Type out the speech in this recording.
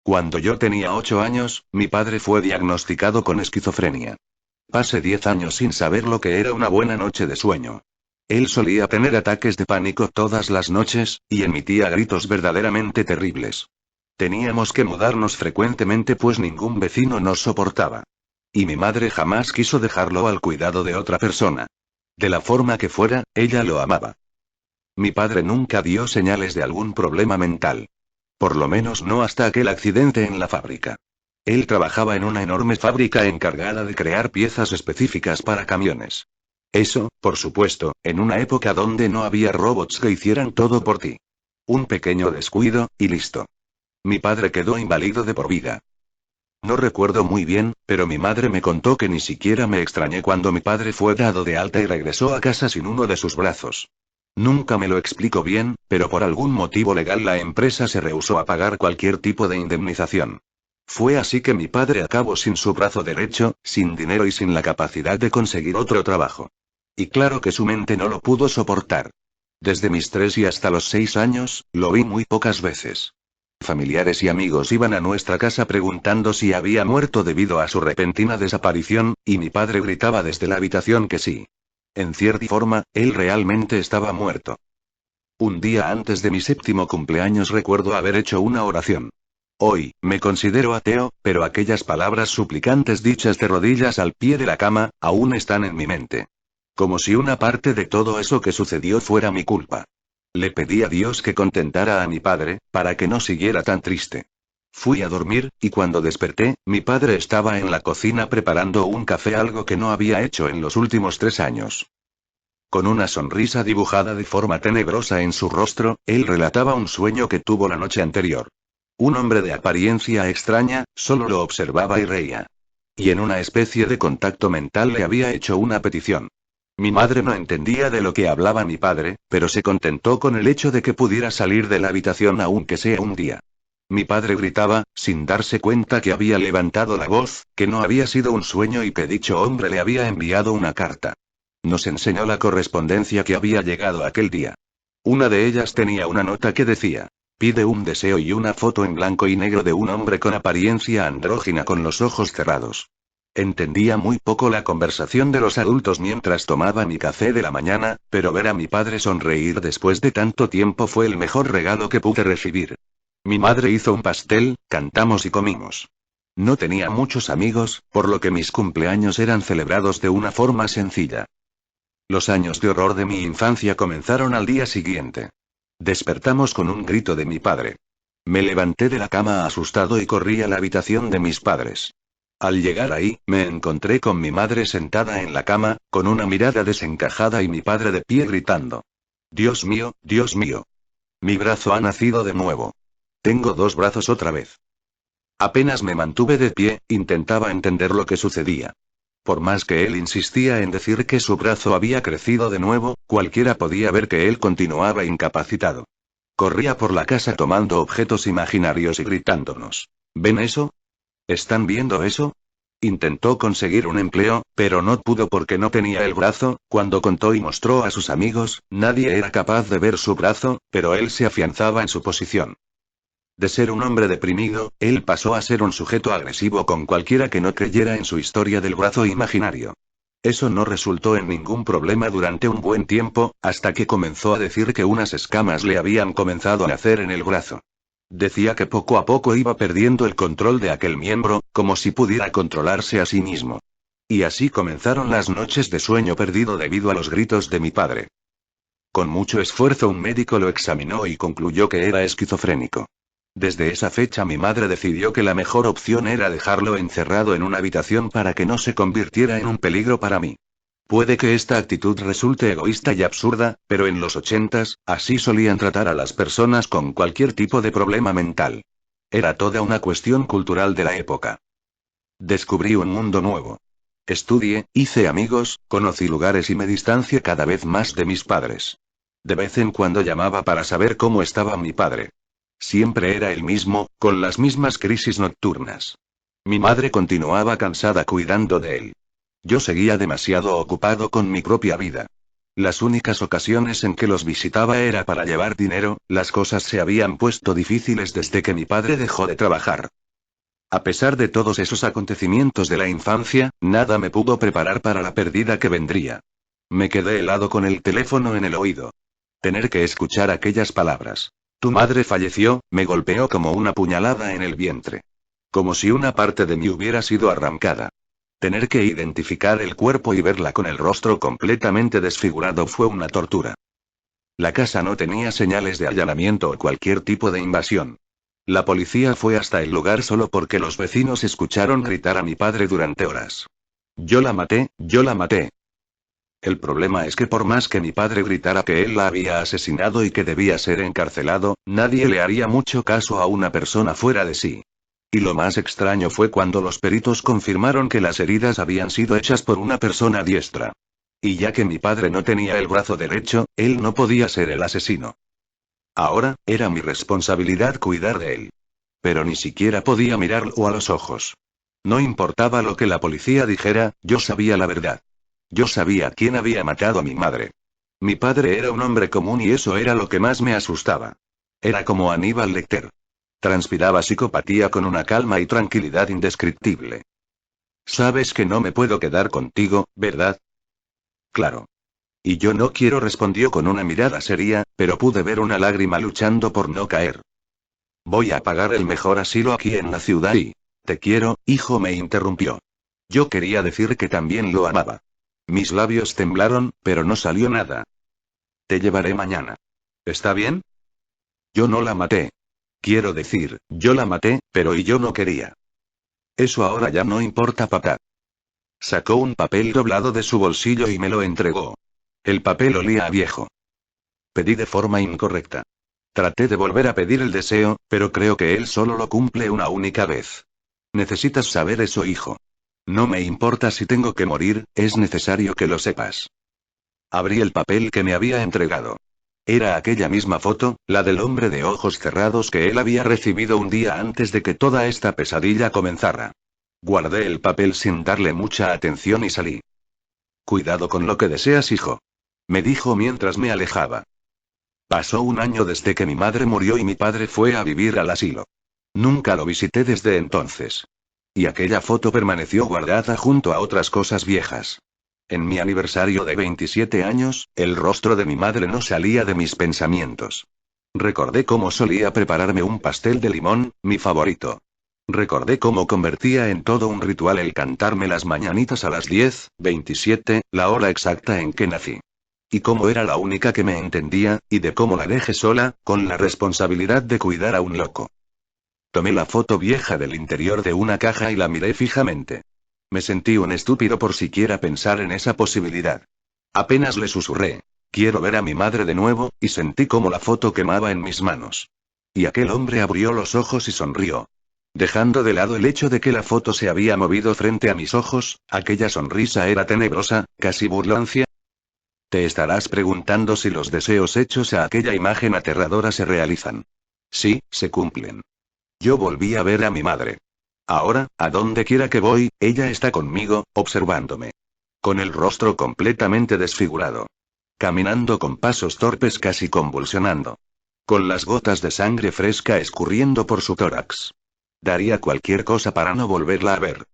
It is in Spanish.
Cuando yo tenía 8 años, mi padre fue diagnosticado con esquizofrenia. Pasé 10 años sin saber lo que era una buena noche de sueño. Él solía tener ataques de pánico todas las noches, y emitía gritos verdaderamente terribles. Teníamos que mudarnos frecuentemente pues ningún vecino nos soportaba. Y mi madre jamás quiso dejarlo al cuidado de otra persona. De la forma que fuera, ella lo amaba. Mi padre nunca dio señales de algún problema mental. Por lo menos no hasta aquel accidente en la fábrica. Él trabajaba en una enorme fábrica encargada de crear piezas específicas para camiones. Eso, por supuesto, en una época donde no había robots que hicieran todo por ti. Un pequeño descuido, y listo. Mi padre quedó inválido de por vida. No recuerdo muy bien, pero mi madre me contó que ni siquiera me extrañé cuando mi padre fue dado de alta y regresó a casa sin uno de sus brazos. Nunca me lo explico bien, pero por algún motivo legal la empresa se rehusó a pagar cualquier tipo de indemnización. Fue así que mi padre acabó sin su brazo derecho, sin dinero y sin la capacidad de conseguir otro trabajo. Y claro que su mente no lo pudo soportar. Desde mis 3 y hasta los 6 años, lo vi muy pocas veces. Familiares y amigos iban a nuestra casa preguntando si había muerto debido a su repentina desaparición, y mi padre gritaba desde la habitación que sí. En cierta forma, él realmente estaba muerto. Un día antes de mi 7º cumpleaños recuerdo haber hecho una oración. Hoy, me considero ateo, pero aquellas palabras suplicantes dichas de rodillas al pie de la cama, aún están en mi mente. Como si una parte de todo eso que sucedió fuera mi culpa. Le pedí a Dios que contentara a mi padre, para que no siguiera tan triste. Fui a dormir, y cuando desperté, mi padre estaba en la cocina preparando un café, algo que no había hecho en los últimos 3 años. Con una sonrisa dibujada de forma tenebrosa en su rostro, él relataba un sueño que tuvo la noche anterior. Un hombre de apariencia extraña, solo lo observaba y reía. Y en una especie de contacto mental le había hecho una petición. Mi madre no entendía de lo que hablaba mi padre, pero se contentó con el hecho de que pudiera salir de la habitación aunque sea un día. Mi padre gritaba, sin darse cuenta que había levantado la voz, que no había sido un sueño y que dicho hombre le había enviado una carta. Nos enseñó la correspondencia que había llegado aquel día. Una de ellas tenía una nota que decía: pide un deseo y una foto en blanco y negro de un hombre con apariencia andrógina con los ojos cerrados. Entendía muy poco la conversación de los adultos mientras tomaba mi café de la mañana, pero ver a mi padre sonreír después de tanto tiempo fue el mejor regalo que pude recibir. Mi madre hizo un pastel, cantamos y comimos. No tenía muchos amigos, por lo que mis cumpleaños eran celebrados de una forma sencilla. Los años de horror de mi infancia comenzaron al día siguiente. Despertamos con un grito de mi padre. Me levanté de la cama asustado y corrí a la habitación de mis padres. Al llegar ahí, me encontré con mi madre sentada en la cama, con una mirada desencajada y mi padre de pie gritando. Dios mío, Dios mío. Mi brazo ha nacido de nuevo. Tengo 2 brazos otra vez. Apenas me mantuve de pie, intentaba entender lo que sucedía. Por más que él insistía en decir que su brazo había crecido de nuevo, cualquiera podía ver que él continuaba incapacitado. Corría por la casa tomando objetos imaginarios y gritándonos. ¿Ven eso? ¿Están viendo eso? Intentó conseguir un empleo, pero no pudo porque no tenía el brazo. Cuando contó y mostró a sus amigos, nadie era capaz de ver su brazo, pero él se afianzaba en su posición. De ser un hombre deprimido, él pasó a ser un sujeto agresivo con cualquiera que no creyera en su historia del brazo imaginario. Eso no resultó en ningún problema durante un buen tiempo, hasta que comenzó a decir que unas escamas le habían comenzado a nacer en el brazo. Decía que poco a poco iba perdiendo el control de aquel miembro, como si pudiera controlarse a sí mismo. Y así comenzaron las noches de sueño perdido debido a los gritos de mi padre. Con mucho esfuerzo un médico lo examinó y concluyó que era esquizofrénico. Desde esa fecha mi madre decidió que la mejor opción era dejarlo encerrado en una habitación para que no se convirtiera en un peligro para mí. Puede que esta actitud resulte egoísta y absurda, pero en los 80s, así solían tratar a las personas con cualquier tipo de problema mental. Era toda una cuestión cultural de la época. Descubrí un mundo nuevo. Estudié, hice amigos, conocí lugares y me distancié cada vez más de mis padres. De vez en cuando llamaba para saber cómo estaba mi padre. Siempre era el mismo, con las mismas crisis nocturnas. Mi madre continuaba cansada cuidando de él. Yo seguía demasiado ocupado con mi propia vida. Las únicas ocasiones en que los visitaba era para llevar dinero, las cosas se habían puesto difíciles desde que mi padre dejó de trabajar. A pesar de todos esos acontecimientos de la infancia, nada me pudo preparar para la pérdida que vendría. Me quedé helado con el teléfono en el oído. Tener que escuchar aquellas palabras. Tu madre falleció, me golpeó como una puñalada en el vientre. Como si una parte de mí hubiera sido arrancada. Tener que identificar el cuerpo y verla con el rostro completamente desfigurado fue una tortura. La casa no tenía señales de allanamiento o cualquier tipo de invasión. La policía fue hasta el lugar solo porque los vecinos escucharon gritar a mi padre durante horas. Yo la maté, yo la maté. El problema es que por más que mi padre gritara que él la había asesinado y que debía ser encarcelado, nadie le haría mucho caso a una persona fuera de sí. Y lo más extraño fue cuando los peritos confirmaron que las heridas habían sido hechas por una persona diestra. Y ya que mi padre no tenía el brazo derecho, él no podía ser el asesino. Ahora, era mi responsabilidad cuidar de él. Pero ni siquiera podía mirarlo a los ojos. No importaba lo que la policía dijera, yo sabía la verdad. Yo sabía quién había matado a mi madre. Mi padre era un hombre común y eso era lo que más me asustaba. Era como Aníbal Lecter. Transpiraba psicopatía con una calma y tranquilidad indescriptible. Sabes que no me puedo quedar contigo, ¿verdad? Claro. Y yo no quiero, respondió con una mirada seria, pero pude ver una lágrima luchando por no caer. Voy a pagar el mejor asilo aquí en la ciudad y... Te quiero, hijo, me interrumpió. Yo quería decir que también lo amaba. Mis labios temblaron, pero no salió nada. Te llevaré mañana. ¿Está bien? Yo no la maté. Quiero decir, yo la maté, pero y yo no quería. Eso ahora ya no importa, papá. Sacó un papel doblado de su bolsillo y me lo entregó. El papel olía a viejo. Pedí de forma incorrecta. Traté de volver a pedir el deseo, pero creo que él solo lo cumple una única vez. Necesitas saber eso, hijo. No me importa si tengo que morir, es necesario que lo sepas. Abrí el papel que me había entregado. Era aquella misma foto, la del hombre de ojos cerrados que él había recibido un día antes de que toda esta pesadilla comenzara. Guardé el papel sin darle mucha atención y salí. Cuidado con lo que deseas, hijo. Me dijo mientras me alejaba. Pasó un año desde que mi madre murió y mi padre fue a vivir al asilo. Nunca lo visité desde entonces. Y aquella foto permaneció guardada junto a otras cosas viejas. En mi aniversario de 27 años, el rostro de mi madre no salía de mis pensamientos. Recordé cómo solía prepararme un pastel de limón, mi favorito. Recordé cómo convertía en todo un ritual el cantarme las mañanitas a las 10:27, la hora exacta en que nací. Y cómo era la única que me entendía, y de cómo la dejé sola, con la responsabilidad de cuidar a un loco. Tomé la foto vieja del interior de una caja y la miré fijamente. Me sentí un estúpido por siquiera pensar en esa posibilidad. Apenas le susurré. Quiero ver a mi madre de nuevo, y sentí como la foto quemaba en mis manos. Y aquel hombre abrió los ojos y sonrió. Dejando de lado el hecho de que la foto se había movido frente a mis ojos, aquella sonrisa era tenebrosa, casi burlancia. Te estarás preguntando si los deseos hechos a aquella imagen aterradora se realizan. Sí, se cumplen. Yo volví a ver a mi madre. Ahora, a donde quiera que voy, ella está conmigo, observándome. Con el rostro completamente desfigurado. Caminando con pasos torpes, casi convulsionando. Con las gotas de sangre fresca escurriendo por su tórax. Daría cualquier cosa para no volverla a ver.